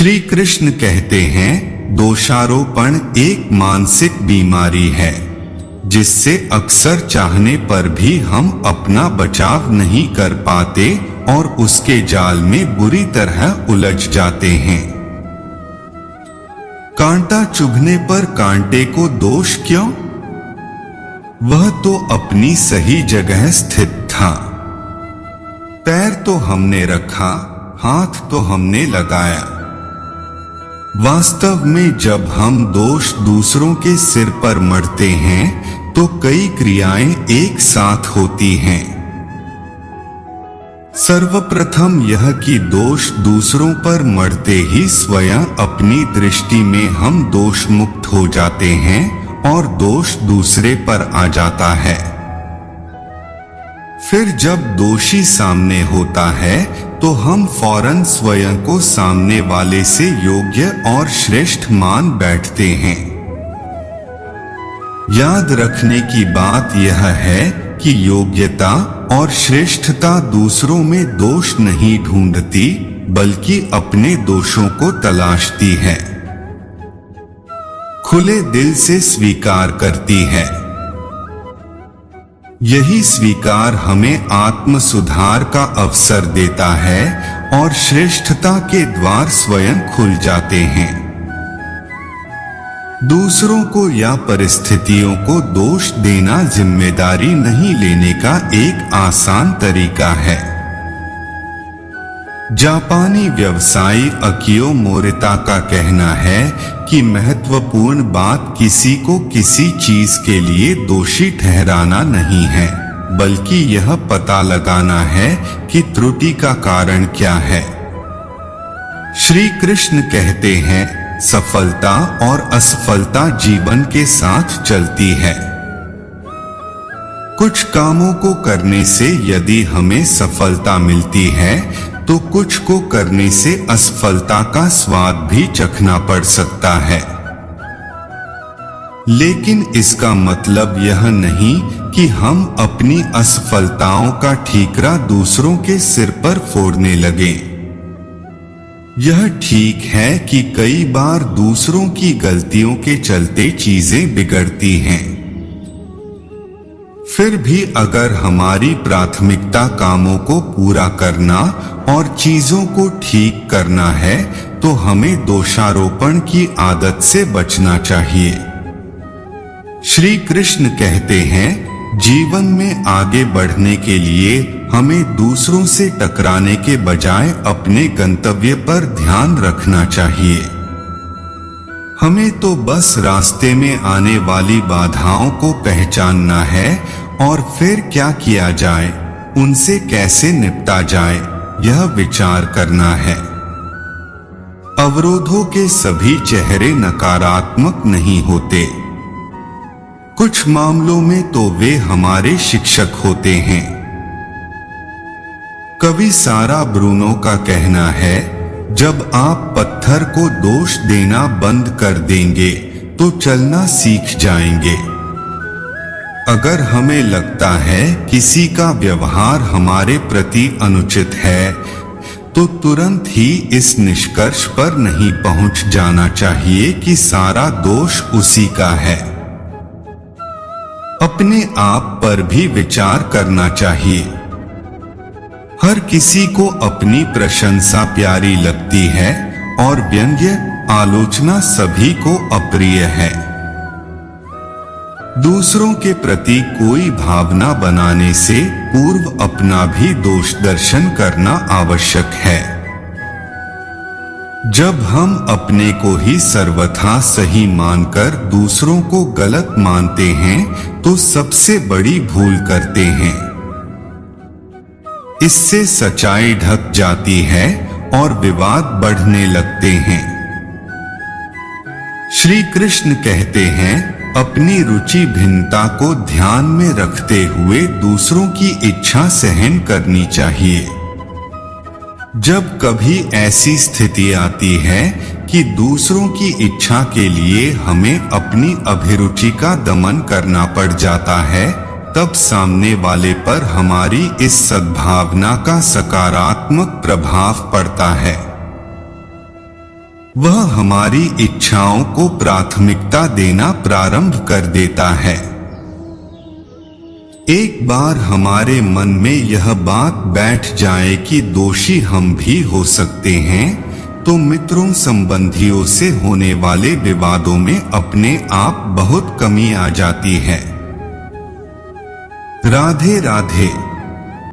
श्री कृष्ण कहते हैं, दोषारोपण एक मानसिक बीमारी है जिससे अक्सर चाहने पर भी हम अपना बचाव नहीं कर पाते और उसके जाल में बुरी तरह उलझ जाते हैं। कांटा चुभने पर कांटे को दोष क्यों? वह तो अपनी सही जगह स्थित था। पैर तो हमने रखा, हाथ तो हमने लगाया। वास्तव में जब हम दोष दूसरों के सिर पर मढ़ते हैं तो कई क्रियाएं एक साथ होती हैं। सर्वप्रथम यह कि दोष दूसरों पर मढ़ते ही स्वयं अपनी दृष्टि में हम दोष मुक्त हो जाते हैं और दोष दूसरे पर आ जाता है। फिर जब दोषी सामने होता है तो हम फौरन स्वयं को सामने वाले से योग्य और श्रेष्ठ मान बैठते हैं। याद रखने की बात यह है कि योग्यता और श्रेष्ठता दूसरों में दोष नहीं ढूंढती बल्कि अपने दोषों को तलाशती है, खुले दिल से स्वीकार करती है। यही स्वीकार हमें आत्म सुधार का अवसर देता है और श्रेष्ठता के द्वार स्वयं खुल जाते हैं। दूसरों को या परिस्थितियों को दोष देना जिम्मेदारी नहीं लेने का एक आसान तरीका है। जापानी व्यवसायी अकियो मोरिता का कहना है कि महत्वपूर्ण बात किसी को किसी चीज के लिए दोषी ठहराना नहीं है, बल्कि यह पता लगाना है कि त्रुटि का कारण क्या है। श्री कृष्ण कहते हैं, सफलता और असफलता जीवन के साथ चलती है। कुछ कामों को करने से यदि हमें सफलता मिलती है तो कुछ को करने से असफलता का स्वाद भी चखना पड़ सकता है। लेकिन इसका मतलब यह नहीं कि हम अपनी असफलताओं का ठीकरा दूसरों के सिर पर फोड़ने लगे। यह ठीक है कि कई बार दूसरों की गलतियों के चलते चीजें बिगड़ती हैं। फिर भी अगर हमारी प्राथमिकता कामों को पूरा करना और चीजों को ठीक करना है तो हमें दोषारोपण की आदत से बचना चाहिए। श्री कृष्ण कहते हैं, जीवन में आगे बढ़ने के लिए हमें दूसरों से टकराने के बजाय अपने गंतव्य पर ध्यान रखना चाहिए। हमें तो बस रास्ते में आने वाली बाधाओं को पहचानना है और फिर क्या किया जाए, उनसे कैसे निपटा जाए, यह विचार करना है। अवरोधों के सभी चेहरे नकारात्मक नहीं होते। कुछ मामलों में तो वे हमारे शिक्षक होते हैं। कवि सारा ब्रूनो का कहना है, जब आप पत्थर को दोष देना बंद कर देंगे तो चलना सीख जाएंगे। अगर हमें लगता है किसी का व्यवहार हमारे प्रति अनुचित है तो तुरंत ही इस निष्कर्ष पर नहीं पहुंच जाना चाहिए कि सारा दोष उसी का है। अपने आप पर भी विचार करना चाहिए। हर किसी को अपनी प्रशंसा प्यारी लगती है और व्यंग्य आलोचना सभी को अप्रिय है। दूसरों के प्रति कोई भावना बनाने से पूर्व अपना भी दोष दर्शन करना आवश्यक है। जब हम अपने को ही सर्वथा सही मानकर दूसरों को गलत मानते हैं तो सबसे बड़ी भूल करते हैं। इससे सच्चाई ढक जाती है और विवाद बढ़ने लगते हैं। श्री कृष्ण कहते हैं, अपनी रुचि भिन्नता को ध्यान में रखते हुए दूसरों की इच्छा सहन करनी चाहिए। जब कभी ऐसी स्थिति आती है कि दूसरों की इच्छा के लिए हमें अपनी अभिरुचि का दमन करना पड़ जाता है, तब सामने वाले पर हमारी इस सद्भावना का सकारात्मक प्रभाव पड़ता है। वह हमारी इच्छाओं को प्राथमिकता देना प्रारंभ कर देता है। एक बार हमारे मन में यह बात बैठ जाए कि दोषी हम भी हो सकते हैं, तो मित्रों संबंधियों से होने वाले विवादों में अपने आप बहुत कमी आ जाती है। राधे राधे।